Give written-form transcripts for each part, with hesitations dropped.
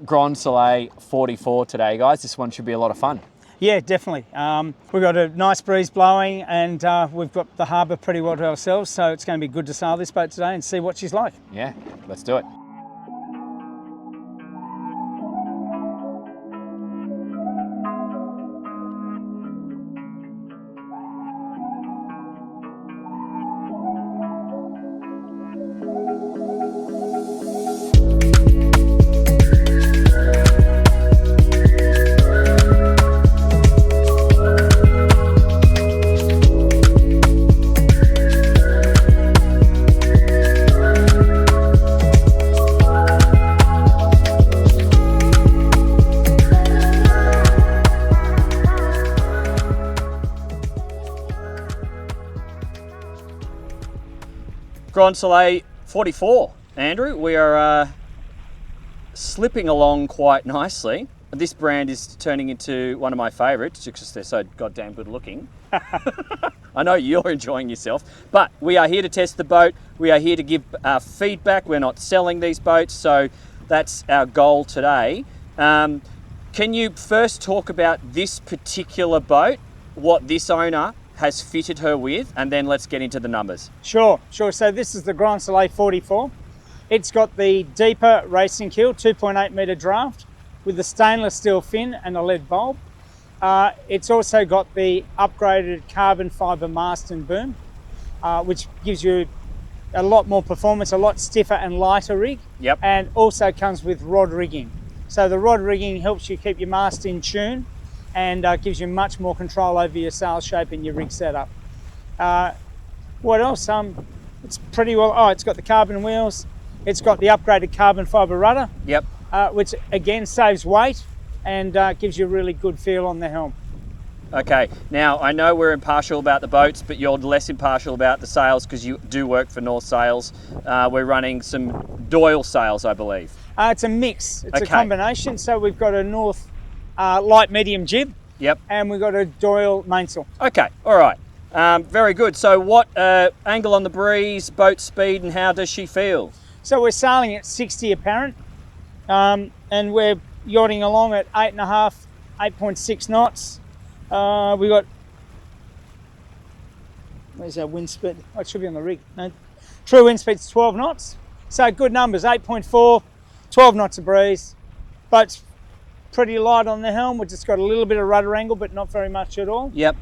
Grand Soleil 44 today, guys. This one should be a lot of fun. Yeah, definitely. We've got a nice breeze blowing and we've got the harbour pretty well to ourselves, so it's going to be good to sail this boat today and see what she's like. Yeah, let's do it. Grand Soleil 44, Andrew. We are slipping along quite nicely. This brand is turning into one of my favourites because they're so goddamn good looking. I know you're enjoying yourself, but we are here to test the boat. We are here to give feedback. We're not selling these boats, so that's our goal today. Can you first talk about this particular boat, what this owner has fitted her with, and then let's get into the numbers. Sure. So this is the Grand Soleil 44. It's got the deeper racing keel, 2.8 metre draft, with the stainless steel fin and a lead bulb. It's also got the upgraded carbon fibre mast and boom, which gives you a lot more performance, a lot stiffer and lighter rig. Yep. And also comes with rod rigging. So the rod rigging helps you keep your mast in tune and gives you much more control over your sail shape and your rig setup. What else? It's pretty well, it's got the carbon wheels, it's got the upgraded carbon fibre rudder, Yep. which again saves weight and gives you a really good feel on the helm. Okay, now I know we're impartial about the boats, but you're less impartial about the sails because you do work for North Sails. We're running some Doyle sails, I believe. It's a mix, it's Okay. a combination. So we've got a North light medium jib. Yep. And we've got a Doyle mainsail. Okay, all right. Very good. So what angle on the breeze, boat speed, and how does she feel? So we're sailing at 60 apparent, and we're yachting along at 8.5, 8.6 knots. We got, where's our wind speed? Oh, it should be on the rig. No, true wind speed's 12 knots. So good numbers, 8.4, 12 knots of breeze. Boat's pretty light on the helm. We've just got a little bit of rudder angle, but not very much at all. Yep.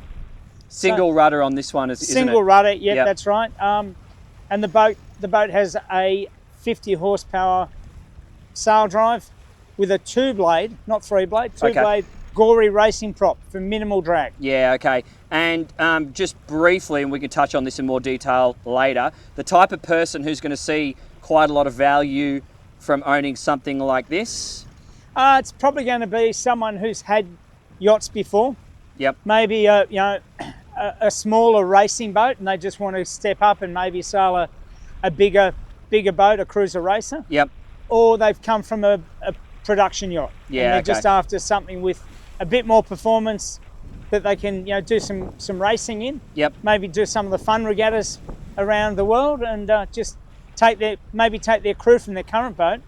Single rudder on this one, isn't Single it? rudder, yep, that's right. And the boat has a 50 horsepower sail drive with a two blade, not three blade, two blade gory racing prop for minimal drag. Yeah, okay. And just briefly, and we can touch on this in more detail later, the type of person who's going to see quite a lot of value from owning something like this? It's probably going to be someone who's had yachts before. Yep. Maybe a smaller racing boat, and they just want to step up and maybe sail a bigger boat, a cruiser racer. Yep. Or they've come from a production yacht. Yeah, and they're just after something with a bit more performance that they can do some racing in. Yep. Maybe do some of the fun regattas around the world, and just take their crew from their current boat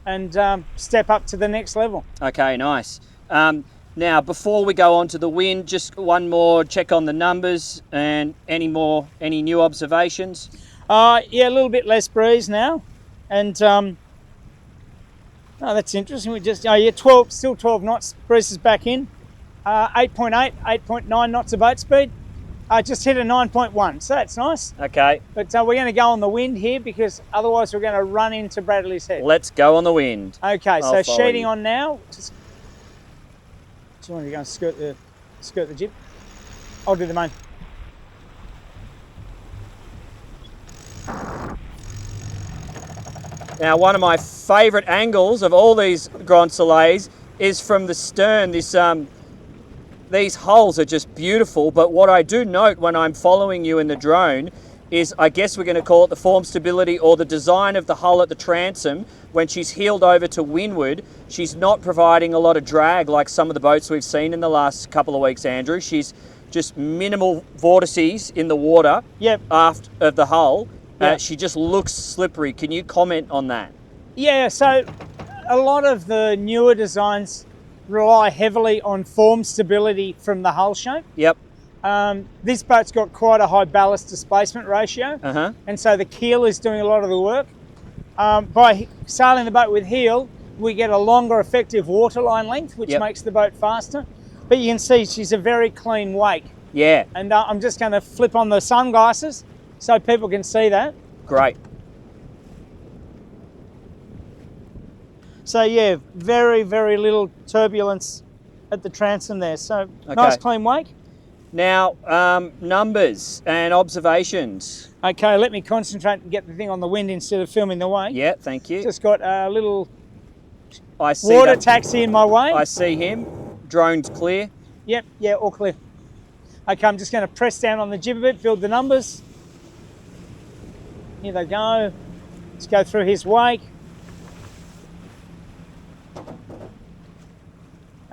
and step up to the next level. Okay, nice. Now, before we go on to the wind, just one more check on the numbers and any new observations? Yeah, a little bit less breeze now, and that's interesting. We just 12, still 12 knots. Breeze is back in. 8.8, 8.9 knots of boat speed. I just hit a 9.1, so that's nice. Okay. But we're going to go on the wind here because otherwise we're going to run into Bradley's head. Let's go on the wind. Okay, so I'll follow sheeting you. on now. Do you want to go and skirt the jib? I'll do the main. Now, one of my favourite angles of all these Grand Soleils is from the stern. These hulls are just beautiful, but what I do note when I'm following you in the drone is, I guess we're going to call it the form stability or the design of the hull at the transom. When she's heeled over to windward, she's not providing a lot of drag like some of the boats we've seen in the last couple of weeks, Andrew. She's just minimal vortices in the water aft of the hull. She just looks slippery. Can you comment on that? Yeah, so a lot of the newer designs rely heavily on form stability from the hull shape. Yep. This boat's got quite a high ballast displacement ratio, and so the keel is doing a lot of the work. By sailing the boat with heel, we get a longer effective waterline length, which makes the boat faster. But you can see she's a very clean wake. Yeah. And I'm just going to flip on the sunglasses so people can see that. Great. So yeah, very, very little turbulence at the transom there. So nice clean wake. Now, numbers and observations. Okay, let me concentrate and get the thing on the wind instead of filming the wake. Yeah, thank you. Just got a little I see water taxi in my way. I see him. Drone's clear. Yep, yeah, all clear. Okay, I'm just going to press down on the jib a bit, build the numbers. Here they go. Let's go through his wake.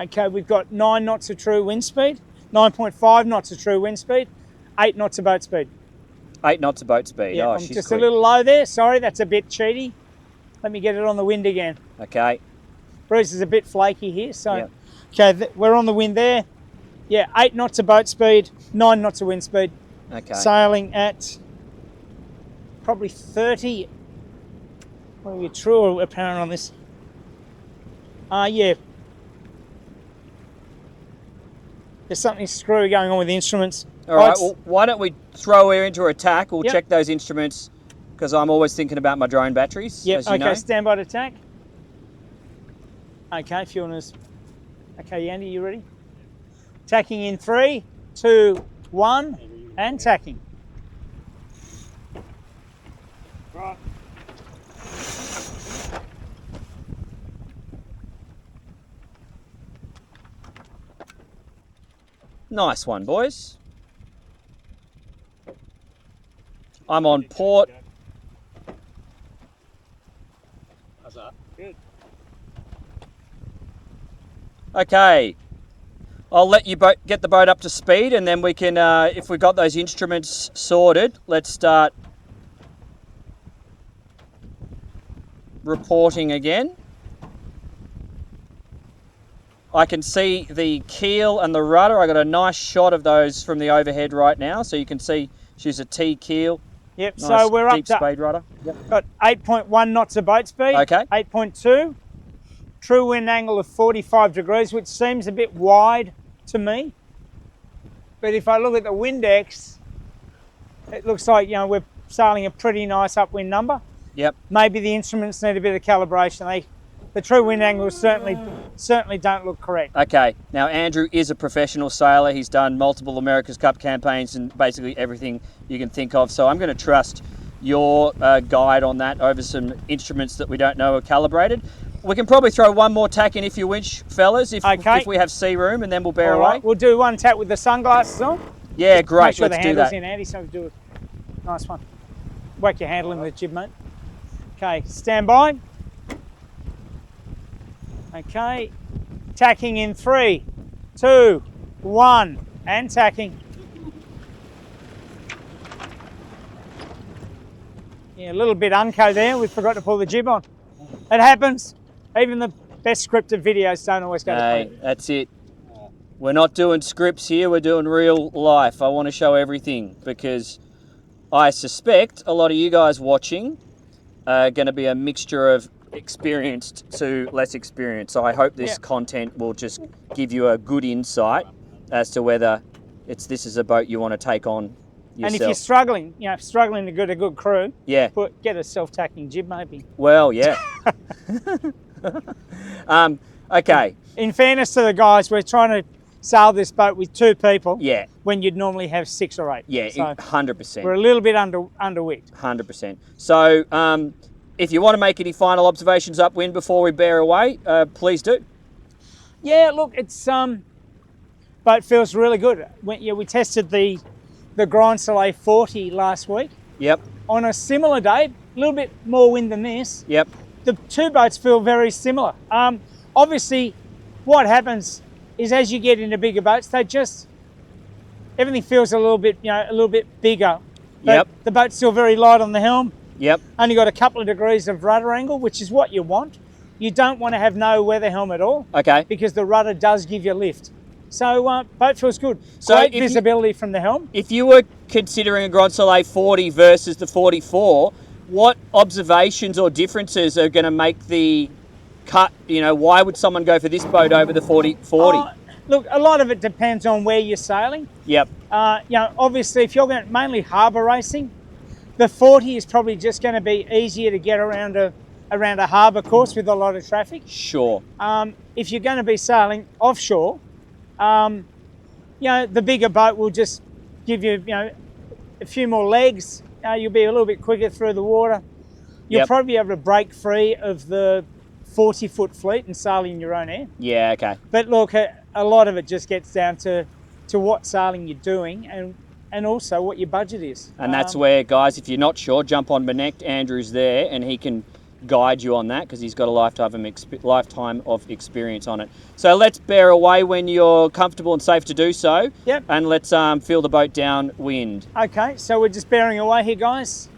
Okay, we've got 9 knots of true wind speed, 9.5 knots of true wind speed, 8 knots of boat speed. 8 knots of boat speed. Yeah, oh, I'm she's just quick. a little low there. Sorry, that's a bit cheaty. Let me get it on the wind again. Okay. Bruce is a bit flaky here, so okay, we're on the wind there. Yeah, 8 knots of boat speed, 9 knots of wind speed. Okay. Sailing at probably 30. What are we true or apparent on this? Yeah. There's something screwy going on with the instruments. All right, well, why don't we throw her into attack? We'll check those instruments because I'm always thinking about my drone batteries. Yep, as you okay, know. stand by to attack. Okay, if you want to. Okay, Yandy, you ready? Tacking in 3, 2, 1, and tacking. Right. Nice one, boys. I'm on port. How's that? Good. Okay. I'll let you get the boat up to speed, and then we can, if we've got those instruments sorted, let's start reporting again. I can see the keel and the rudder. I got a nice shot of those from the overhead right now, so you can see she's a T keel. Yep, Nice so we're up deep to spade rudder. got 8.1 knots of boat speed. Okay. 8.2. True wind angle of 45 degrees, which seems a bit wide to me. But if I look at the Windex, it looks like, you know, we're sailing a pretty nice upwind number. Yep. Maybe the instruments need a bit of calibration. The true wind angles certainly don't look correct. Okay, now Andrew is a professional sailor. He's done multiple America's Cup campaigns and basically everything you can think of. So I'm going to trust your guide on that over some instruments that we don't know are calibrated. We can probably throw one more tack in if you wish, fellas, if we have sea room, and then we'll bear All away. right, we'll do one tack with the sunglasses on. Yeah, great. Make sure Let's the do handle's that. in, Andy, so we do a nice one. Whack your handle in with the jib, mate. Okay, stand by. Okay, tacking in 3, 2, 1, and tacking. Yeah, a little bit unco there. We forgot to pull the jib on. It happens. Even the best scripted videos don't always go to Hey, plan. that's it. We're not doing scripts here. We're doing real life. I want to show everything because I suspect a lot of you guys watching are going to be a mixture of experienced to less experienced. So I hope this content will just give you a good insight as to whether this is a boat you want to take on yourself. And if you're struggling, to get a good crew, get a self-tacking jib maybe. Well, yeah. Okay. In fairness to the guys, we're trying to sail this boat with 2 people. Yeah. When you'd normally have 6 or 8. Yeah, so 100%. We're a little bit underwicked. 100%. So, if you want to make any final observations upwind before we bear away, please do. Yeah, look, it's boat feels really good. We tested the Grand Soleil 40 last week. Yep. On a similar day, a little bit more wind than this. Yep. The 2 boats feel very similar. Obviously, what happens is as you get into bigger boats, everything feels a little bit bigger. But the boat's still very light on the helm. Yep. Only got a couple of degrees of rudder angle, which is what you want. you don't want to have no weather helm at all. Okay. Because the rudder does give you lift. So boat feels good. So Great if visibility from the helm. If you were considering a Grand Soleil 40 versus the 44, what observations or differences are going to make the cut? You know, why would someone go for this boat over the 40? Look, a lot of it depends on where you're sailing. Yep. You know, obviously, if you're going mainly harbour racing, the 40 is probably just going to be easier to get around a harbour course with a lot of traffic. Sure. If you're going to be sailing offshore, you know, the bigger boat will just give you, you know, a few more legs. You'll be a little bit quicker through the water. You'll probably be able to break free of the 40-foot fleet and sail in your own air. Yeah, okay. But look, a lot of it just gets down to what sailing you're doing and also what your budget is. And that's where, guys, if you're not sure, jump on Connect. Andrew's there and he can guide you on that because he's got a lifetime of experience on it. So let's bear away when you're comfortable and safe to do so. Yep. And let's feel the boat downwind. Okay, so we're just bearing away here, guys.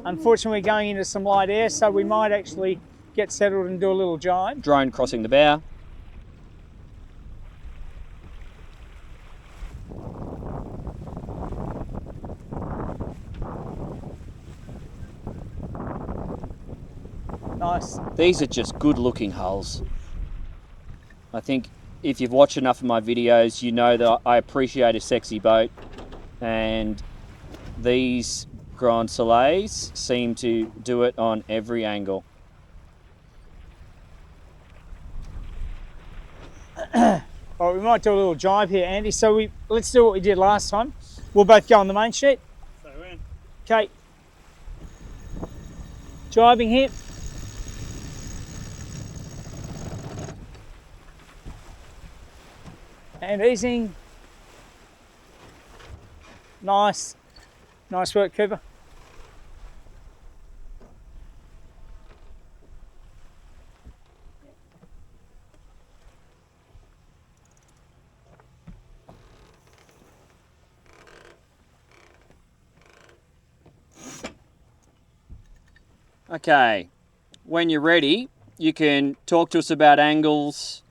Unfortunately, we're going into some light air, so we might actually get settled and do a little jibe. Drone crossing the bow. Nice. These are just good looking hulls. I think if you've watched enough of my videos, you know that I appreciate a sexy boat, and these Grand Soleils seem to do it on every angle. Well, we might do a little jibe here, Andy. So let's do what we did last time. We'll both go on the main sheet. So in. Okay. Jibing here. And easing. Nice. Nice work, Cooper. Okay, when you're ready, you can talk to us about angles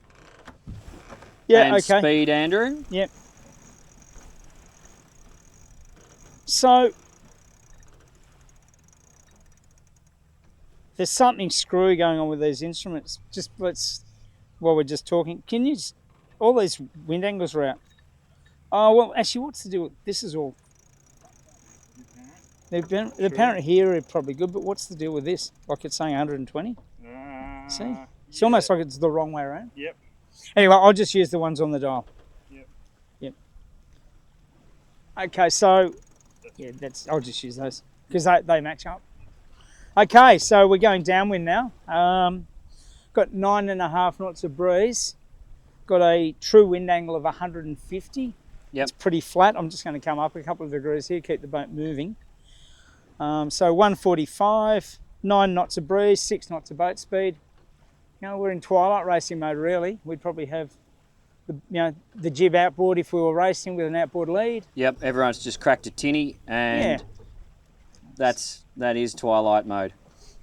and speed, Andrew. Yep. So there's something screwy going on with these instruments. While we're just talking, can you all these wind angles are out. Oh, well, actually, what's the deal with this? Is all the apparent here are probably good, but what's the deal with this? Like it's saying 120. See, it's almost like it's the wrong way around. Yep. Anyway, I'll just use the ones on the dial. Yep. Okay, so yeah, I'll just use those because they match up. Okay, so we're going downwind now. Got 9.5 knots of breeze. Got a true wind angle of 150. Yep. It's pretty flat. I'm just going to come up a couple of degrees here, keep the boat moving. So 145, 9 knots of breeze, 6 knots of boat speed. You know, we're in twilight racing mode really. We'd probably have the jib outboard if we were racing with an outboard lead. Yep, everyone's just cracked a tinny and that is twilight mode.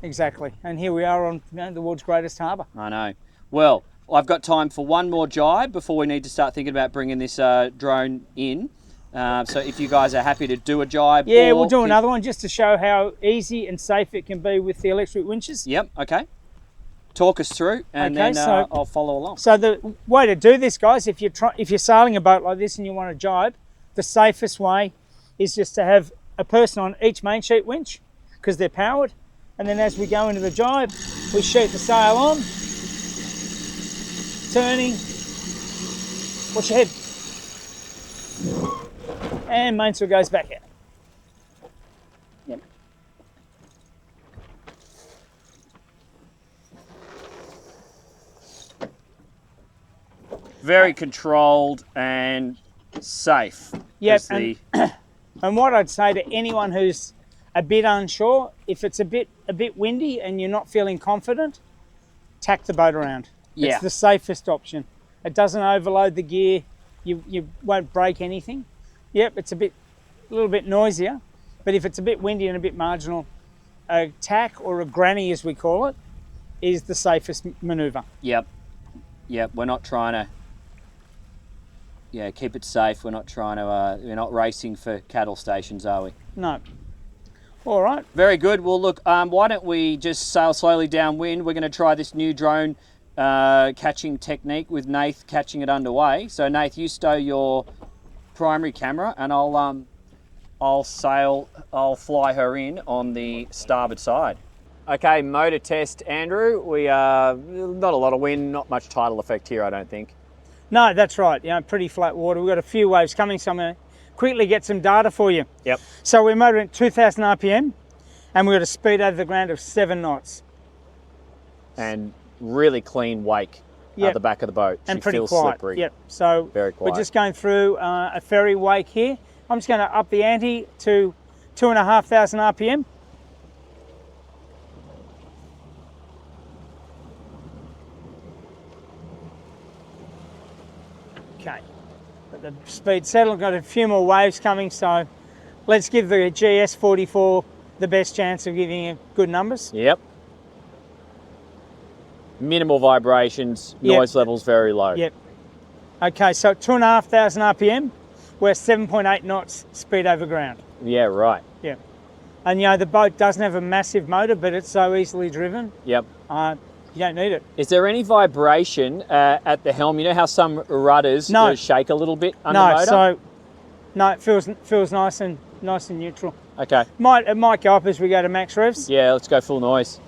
Exactly. And here we are on the world's greatest harbour. I know. Well, I've got time for one more jibe before we need to start thinking about bringing this drone in. So if you guys are happy to do a jibe. Yeah, we'll do another one just to show how easy and safe it can be with the electric winches. Yep, okay. Talk us through and then I'll follow along. So the way to do this, guys, if you're sailing a boat like this and you want to jibe, the safest way is just to have a person on each main sheet winch because they're powered. And then as we go into the jibe, we shoot the sail on, turning, watch your head, and mainsail goes back out. Yep. Very controlled and safe. Yep, and what I'd say to anyone who's a bit unsure, if it's a bit windy and you're not feeling confident, tack the boat around. Yeah. It's the safest option. It doesn't overload the gear. You won't break anything. Yep, it's a little bit noisier, but if it's a bit windy and a bit marginal, a tack or a granny as we call it, is the safest manoeuvre. Yep. Yep. We're not trying to, keep it safe. We're not trying to, we're not racing for cattle stations, are we? No. All right. Very good. Well, look, why don't we just sail slowly downwind? We're going to try this new drone catching technique with Nath catching it underway. So, Nath, you stow your primary camera, and I'll fly her in on the starboard side. Okay, motor test, Andrew. We not a lot of wind, not much tidal effect here, I don't think. No, that's right. Pretty flat water. We've got a few waves coming, so I'm going to quickly get some data for you. Yep. So we're motoring at 2,000 RPM, and we've got a speed over the ground of 7 knots. And really clean wake at the back of the boat. And she pretty feels quiet. slippery. Yep. So very quiet. We're just going through a ferry wake here. I'm just going to up the ante to 2,500 RPM. Okay. Got the speed settled. Got a few more waves coming, so let's give the GS44 the best chance of giving you good numbers. Yep. Minimal vibrations, noise levels very low. Yep. Okay, so 2,500 RPM, we're 7.8 knots speed over ground. Yeah, right. Yeah. And the boat doesn't have a massive motor, but it's so easily driven. Yep. You don't need it. Is there any vibration at the helm? You know how some rudders shake a little bit under motor? No, it feels nice and neutral. Okay. It might go up as we go to max revs. Yeah, let's go full noise.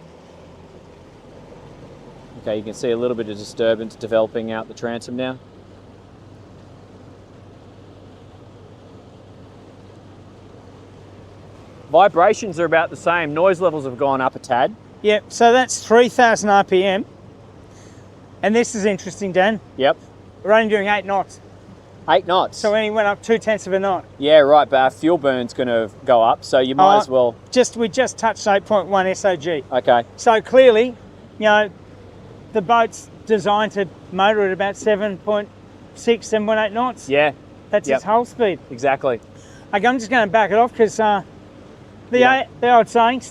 Okay, you can see a little bit of disturbance developing out the transom now. Vibrations are about the same. Noise levels have gone up a tad. Yep, so that's 3,000 RPM. And this is interesting, Dan. Yep. We're only doing 8 knots. 8 knots. So we only went up 0.2 of a knot. Yeah, right, but our fuel burn's going to go up, so you might as well... We just touched 8.1 SOG. Okay. So clearly, the boat's designed to motor at about 7.6, 7.8 knots. Yeah. That's its hull speed. Exactly. Okay, I'm just going to back it off because the old saying,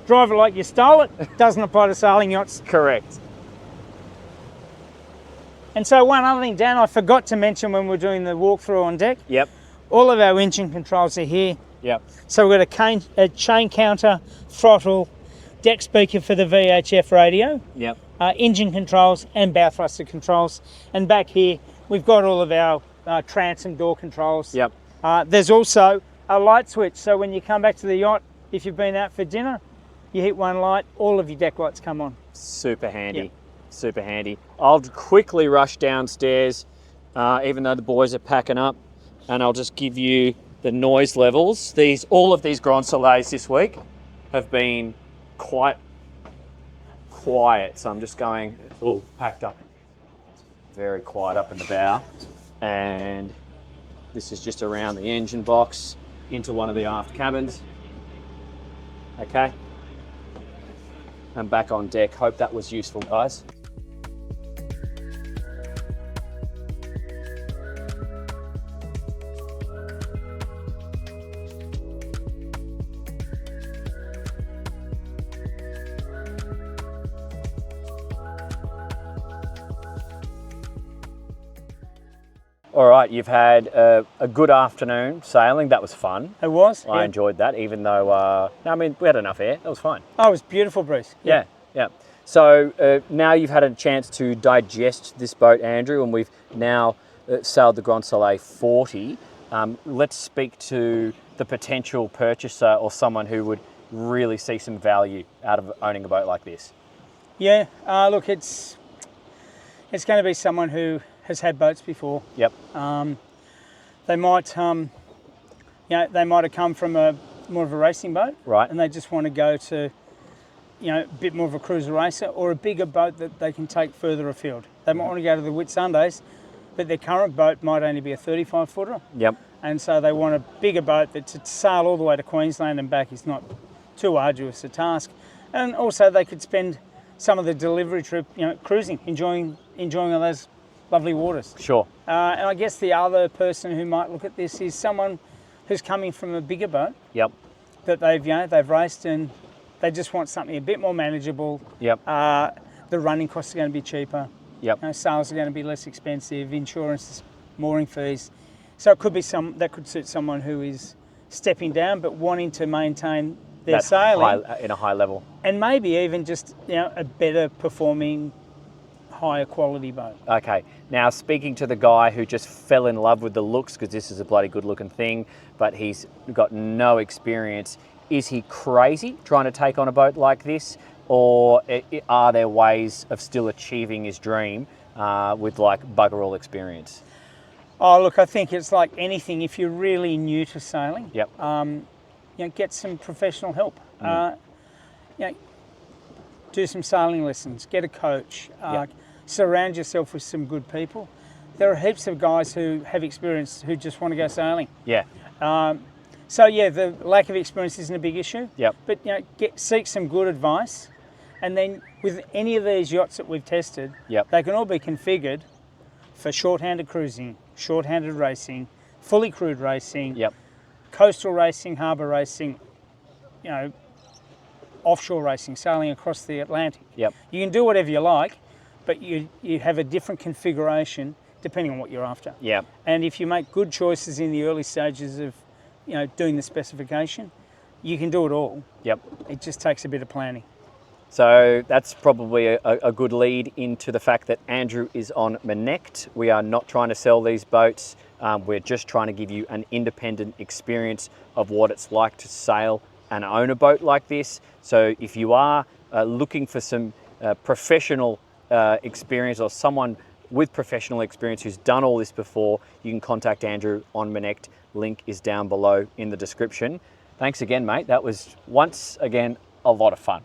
drive it like you stole it, doesn't apply to sailing yachts. Correct. And so one other thing, Dan, I forgot to mention when we were doing the walkthrough on deck. Yep. All of our engine controls are here. Yep. So we've got a chain counter, throttle, deck speaker for the VHF radio. Yep. Engine controls and bow thruster controls. And back here, we've got all of our transom door controls. Yep. There's also a light switch. So when you come back to the yacht, if you've been out for dinner, you hit one light, all of your deck lights come on. Super handy. Yep. Super handy. I'll quickly rush downstairs, even though the boys are packing up, and I'll just give you the noise levels. All of these Grand Soleils this week have been quite quiet, so I'm just going, packed up. Very quiet up in the bow. And this is just around the engine box into one of the aft cabins. Okay. I'm back on deck. Hope that was useful, guys. All right, you've had a good afternoon sailing. That was fun. It was. I enjoyed that, even though, we had enough air. That was fine. Oh, it was beautiful, Bruce. Yeah. So now you've had a chance to digest this boat, Andrew, and we've now sailed the Grand Soleil 40. Let's speak to the potential purchaser or someone who would really see some value out of owning a boat like this. Yeah, look, it's going to be someone who has had boats before. Yep. They might have come from more of a racing boat, right? And they just want to go to, a bit more of a cruiser racer or a bigger boat that they can take further afield. They might want to go to the Whitsundays, but their current boat might only be a 35-footer. Yep. And so they want a bigger boat that to sail all the way to Queensland and back is not too arduous a task. And also they could spend some of the delivery trip, cruising, enjoying all those lovely waters. Sure. And I guess the other person who might look at this is someone who's coming from a bigger boat. Yep. That they've raced and they just want something a bit more manageable. Yep. the running costs are going to be cheaper. Yep. Sales are going to be less expensive, insurance, mooring fees. So it could be that could suit someone who is stepping down but wanting to maintain their sailing in a high level. and maybe even just a better performing, higher quality boat. Okay, now speaking to the guy who just fell in love with the looks, because this is a bloody good looking thing, but he's got no experience, is he crazy trying to take on a boat like this? Or are there ways of still achieving his dream with like bugger all experience? Oh, look, I think it's like anything. If you're really new to sailing, Yep. Get some professional help. Do some sailing lessons, get a coach, Yep. surround yourself with some good people. There are heaps of guys who have experience who just want to go sailing. Yeah. So yeah, the lack of experience isn't a big issue. Yep. But seek some good advice, and then with any of these yachts that we've tested, Yep. they can all be configured for short-handed cruising, short-handed racing, fully crewed racing, Yep. coastal racing, harbour racing, offshore racing, sailing across the Atlantic. Yep. You can do whatever you like, but you have a different configuration depending on what you're after. Yep. And if you make good choices in the early stages of doing the specification, you can do it all. Yep. It just takes a bit of planning. So that's probably a good lead into the fact that Andrew is on Manect. We are not trying to sell these boats. We're just trying to give you an independent experience of what it's like to sail and own a boat like this. So if you are looking for some professional experience, or someone with professional experience who's done all this before, you can contact Andrew on Manect. Link is down below in the description. Thanks again, mate. That was once again a lot of fun.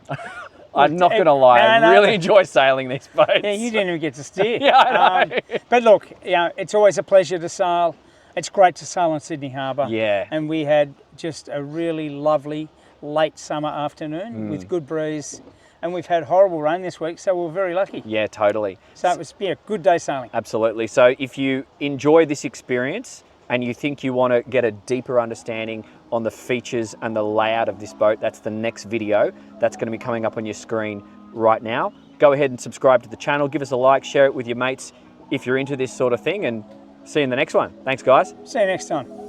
I'm not going to lie, I really enjoy sailing these boats. Yeah, you didn't even get to steer. Yeah, I know. But look, it's always a pleasure to sail. It's great to sail on Sydney Harbour. Yeah. And we had just a really lovely late summer afternoon with good breeze. And we've had horrible rain this week, so we're very lucky. Yeah, totally. So it was a good day sailing. Absolutely. So if you enjoy this experience and you think you want to get a deeper understanding on the features and the layout of this boat, that's the next video. That's going to be coming up on your screen right now. Go ahead and subscribe to the channel. Give us a like, share it with your mates if you're into this sort of thing, and see you in the next one. Thanks, guys. See you next time.